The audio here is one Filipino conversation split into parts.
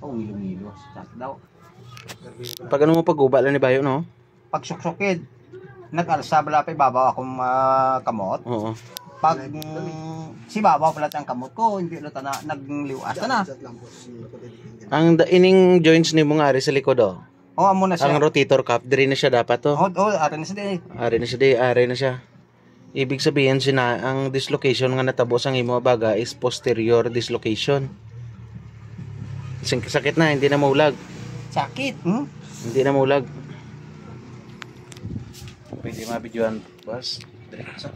Oh, ngilo-ngilo. Sakit daw. Pag ano mo pag-uba lang ni Bayo, no? Pag suksukid, nag-alsa bala pa ibabaw akong kamot. Oo. Pag si babaw pala ang kamot ko, hindi ulit na nagliwas na. Ang ining joints ni mo nga ari sa likod, oh. Oh, amo na siya. Ang rotator cuff, diri na siya dapat, oh. Arin na siya. Ari na siya. Ibig sabihin ang dislocation nga natabo sa imo baga is posterior dislocation. Sakit na, hindi na maulag. Sakit. Hindi na maulag. Pwede mabidyoan, boss. Diretso.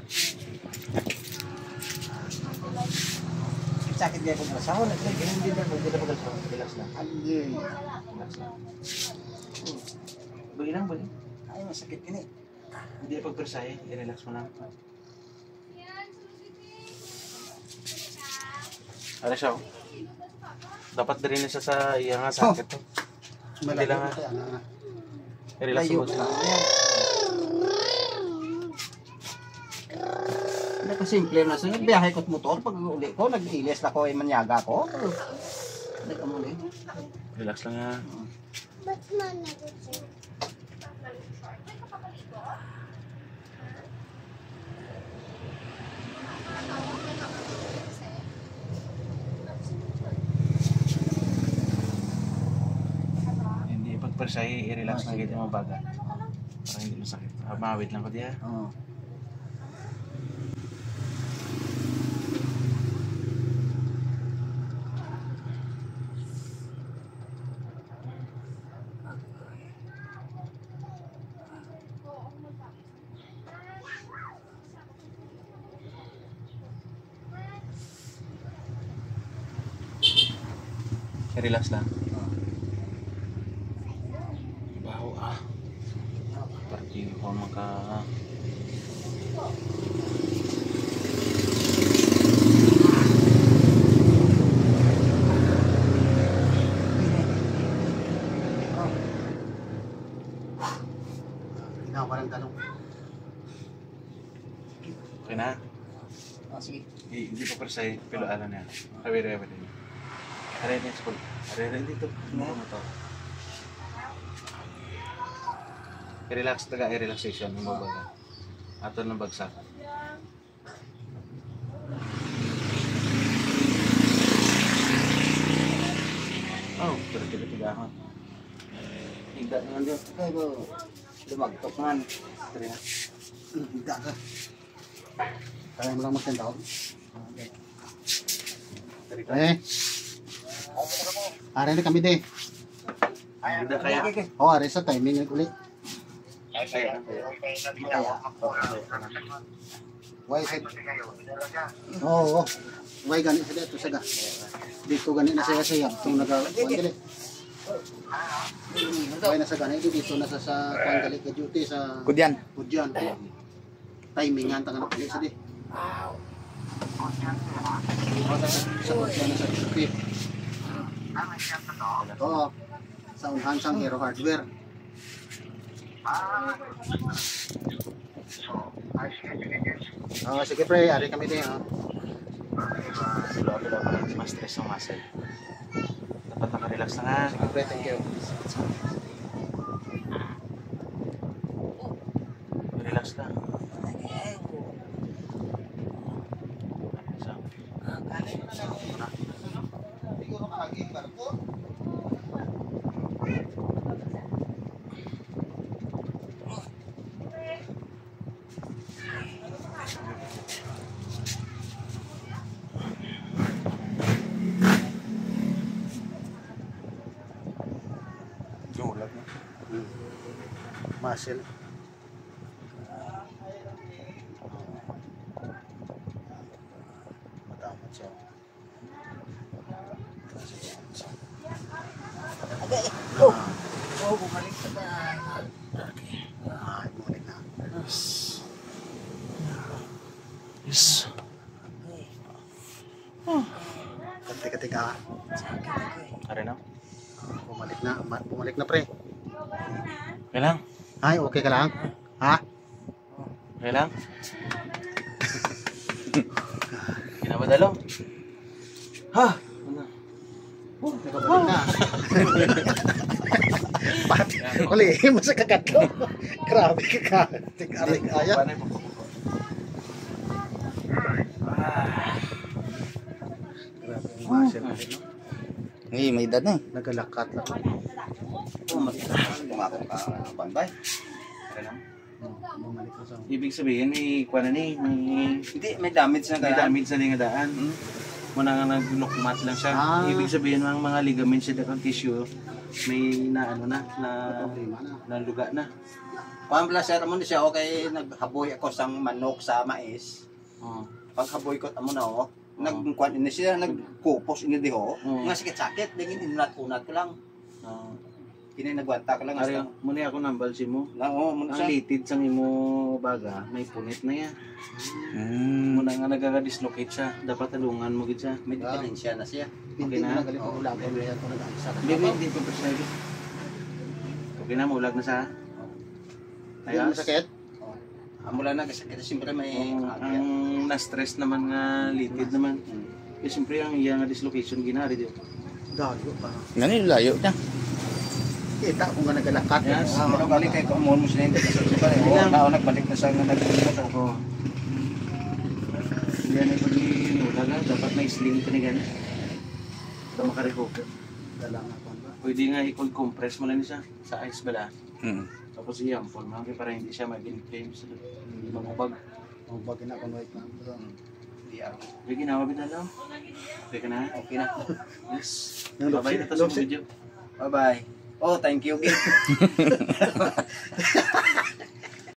Sakit gaya kong masahon. Hindi na magalso. Relax lang. Hindi. Relax lang. Buli lang. Ay, masakit ini. Hindi na pagpersay. I-relax mo lang. Ano siya? Dapat din na siya sa iya nga sakit to. Hindi lang nga. I-relax mo lang. Nakasimple na siya. Nagbiyahe ko't motor. Pag uli ko, nag-ilis na ko ay manyaga ko. Nag-amuli. Relax lang nga. Hindi pagpersay, i-relax lang gito mo baga. Para hindi masakit. Mawit lang ko diya. Oo. Relax lang. Baho Parti ko maka Parang tanong. Okay na? Sige. Hindi pa persay, pero alam niya. Kawiri din. Aray na school. Aray dito. Ano mo to? I-relax taga i-relaxation ng babaga. Ato ng bagsak. Oh, tiga ako. Higda naman din. Kaya ko lumagtok man. Tara na. Higda ka. Kaya mo lang magtentaw. Are na kami de. Hindi kaya. Oh, are sa timing ulit. Why said? Oo. Why ganit sa dito saga. Dito ganit na siya siya. Tung nag-dili. Why na sa ganit dito na sa kwan ka duty sa Kudyan. Timingan tangan ulit sa di. Sa Kudyan na sa duty. Oo. Sa unhan sang Hero Hardware. Sige pre, ari kami din. Lolo pa rin mas stress ang muscle. Dapat naka-relax na nga. Sige pre, thank you. Relax lang. Ulag na. Muscle. Matamat siya. Bumalik sa bahay. Bumalik na. Yes. Katika-tika. Are na? Bumalik na pre. Okay lang? Ay, okay ka lang? Ha? Okay lang? Kinabadalo? Ha? Ano? Nakabalik na. Pati, uli, masa kakatlo. Grabe ka. Tik-aling ayat. Paano yung Grabe ang muscle natin, no? Ay, may edad na eh. Nagalakat lang. Pumakong ka, Banbay. Bumalik na sa... ibig sabihin, may kuha na ni, Hindi, may damage na may kaya. damage sa nga daan. Muna nga nag-lockmat lang siya. Ah. Ibig sabihin, mga ligaments sa dakang tissue, may na ano na, Problema na. naluga na. Pambla sir mo siya okay naghaboy ako sang manok sa mais. Oh. Paghaboy ko amo na oh. Nagkuan ini siya nagkupos ini diho. Nga sakit-sakit dingin inunat-unat ko lang. Oh. Kini nagwanta ko lang Ari, hasta. muna ako nambal si mo. Na oh, mo Ang siya. litid sa imo baga, may punit na yan. Muna nga nagka-dislocate siya, dapat talungan mo gid siya. May diferensya na siya. Hindi na. na galit ang ulam. Kaya ito nag-aisa. Hindi pa personal. Okay na, maulag na siya. Hindi na sakit. Amo lang nagasakit siyempre may Ang na-stress naman nga litid naman. Eh, siyempre ang iya nga dislocation ginari diyo. Gago pa. Ngani layo na. Kita kung nga nagalakat. Yes. Pero balik kay mo sila hindi kasi pa. Oh, nao nagbalik na sa nagpunta. Oo. Yan ay pag-inulag nga, dapat may sling ka na gano'n. Para makarecover. Dala nga pa ba? Pwede nga i-cold compress mo lang siya sa ice bala. Hmm. Tapos i-ampol mo para hindi siya mag-inflame sa lumubag. Ang bagay na kung wait na. May ginawa ba lang? Okay ka na? Okay na. Yes. Bye-bye na to sa video. Bye-bye. Oh, thank you.